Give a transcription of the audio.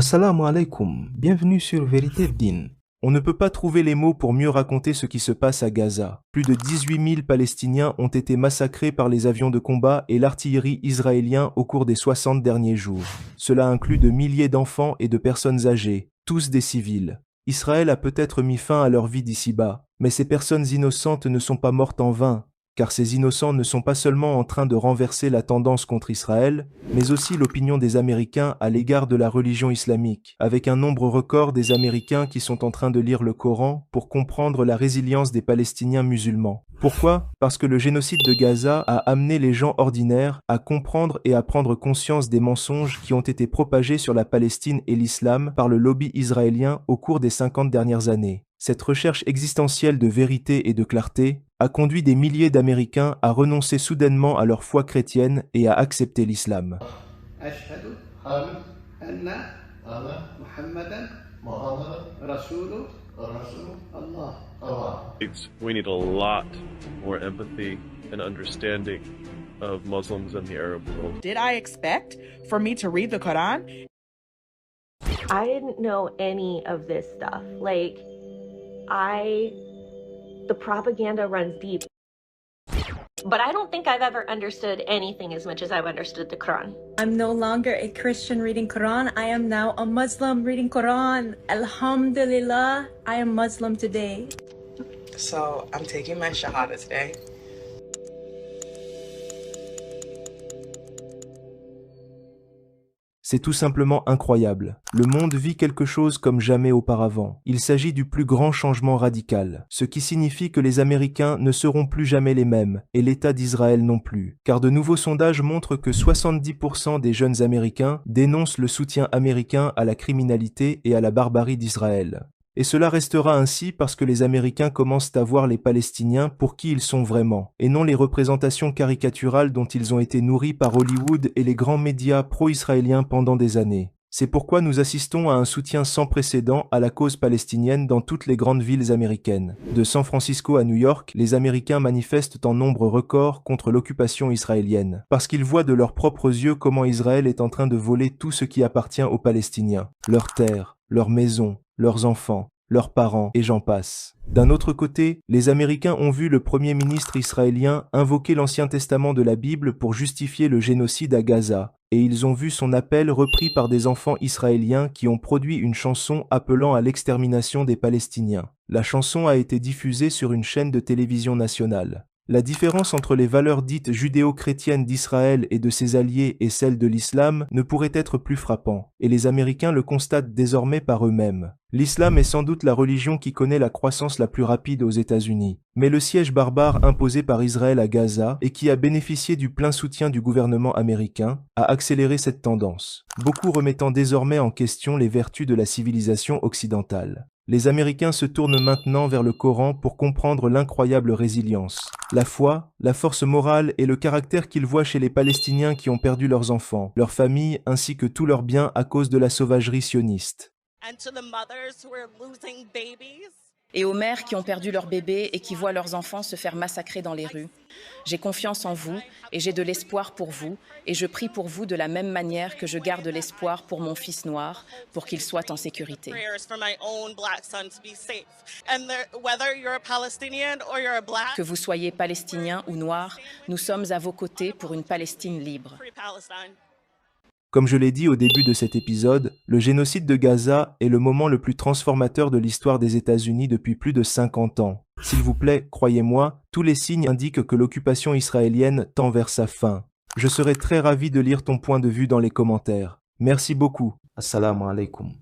Assalamu alaikum, bienvenue sur Vérité Din. On ne peut pas trouver les mots pour mieux raconter ce qui se passe à Gaza. Plus de 18 000 Palestiniens ont été massacrés par les avions de combat et l'artillerie israélien au cours des 60 derniers jours. Cela inclut de milliers d'enfants et de personnes âgées, tous des civils. Israël a peut-être mis fin à leur vie d'ici-bas, mais ces personnes innocentes ne sont pas mortes en vain, car ces innocents ne sont pas seulement en train de renverser la tendance contre Israël, mais aussi l'opinion des Américains à l'égard de la religion islamique, avec un nombre record des Américains qui sont en train de lire le Coran pour comprendre la résilience des Palestiniens musulmans. Pourquoi? Parce que le génocide de Gaza a amené les gens ordinaires à comprendre et à prendre conscience des mensonges qui ont été propagés sur la Palestine et l'islam par le lobby israélien au cours des 50 dernières années. Cette recherche existentielle de vérité et de clarté a conduit des milliers d'Américains à renoncer soudainement à leur foi chrétienne et à accepter l'islam. We need a lot more empathy and understanding of Muslims and the Arab world. Did I expect for me to read the Quran? I didn't know any of this stuff. The propaganda runs deep. But I don't think I've ever understood anything as much as I've understood the Quran. I'm no longer a Christian reading Quran. I am now a Muslim reading Quran. Alhamdulillah, I am Muslim today. So I'm taking my Shahada today. C'est tout simplement incroyable. Le monde vit quelque chose comme jamais auparavant. Il s'agit du plus grand changement radical, ce qui signifie que les Américains ne seront plus jamais les mêmes, et l'État d'Israël non plus. Car de nouveaux sondages montrent que 70% des jeunes Américains dénoncent le soutien américain à la criminalité et à la barbarie d'Israël. Et cela restera ainsi parce que les Américains commencent à voir les Palestiniens pour qui ils sont vraiment, et non les représentations caricaturales dont ils ont été nourris par Hollywood et les grands médias pro-israéliens pendant des années. C'est pourquoi nous assistons à un soutien sans précédent à la cause palestinienne dans toutes les grandes villes américaines. De San Francisco à New York, les Américains manifestent en nombre record contre l'occupation israélienne, parce qu'ils voient de leurs propres yeux comment Israël est en train de voler tout ce qui appartient aux Palestiniens, leurs terres, leurs maisons, leurs enfants, leurs parents, et j'en passe. D'un autre côté, les Américains ont vu le Premier ministre israélien invoquer l'Ancien Testament de la Bible pour justifier le génocide à Gaza, et ils ont vu son appel repris par des enfants israéliens qui ont produit une chanson appelant à l'extermination des Palestiniens. La chanson a été diffusée sur une chaîne de télévision nationale. La différence entre les valeurs dites judéo-chrétiennes d'Israël et de ses alliés et celles de l'islam ne pourrait être plus frappant, et les Américains le constatent désormais par eux-mêmes. L'islam est sans doute la religion qui connaît la croissance la plus rapide aux États-Unis, mais le siège barbare imposé par Israël à Gaza et qui a bénéficié du plein soutien du gouvernement américain a accéléré cette tendance, beaucoup remettant désormais en question les vertus de la civilisation occidentale. Les Américains se tournent maintenant vers le Coran pour comprendre l'incroyable résilience, la foi, la force morale et le caractère qu'ils voient chez les Palestiniens qui ont perdu leurs enfants, leurs familles ainsi que tous leurs biens à cause de la sauvagerie sioniste. Et aux mères qui ont perdu leurs bébés et qui voient leurs enfants se faire massacrer dans les rues. J'ai confiance en vous et j'ai de l'espoir pour vous et je prie pour vous de la même manière que je garde l'espoir pour mon fils noir, pour qu'il soit en sécurité. Que vous soyez palestinien ou noir, nous sommes à vos côtés pour une Palestine libre. Comme je l'ai dit au début de cet épisode, le génocide de Gaza est le moment le plus transformateur de l'histoire des États-Unis depuis plus de 50 ans. S'il vous plaît, croyez-moi, tous les signes indiquent que l'occupation israélienne tend vers sa fin. Je serai très ravi de lire ton point de vue dans les commentaires. Merci beaucoup. Assalamu alaikum.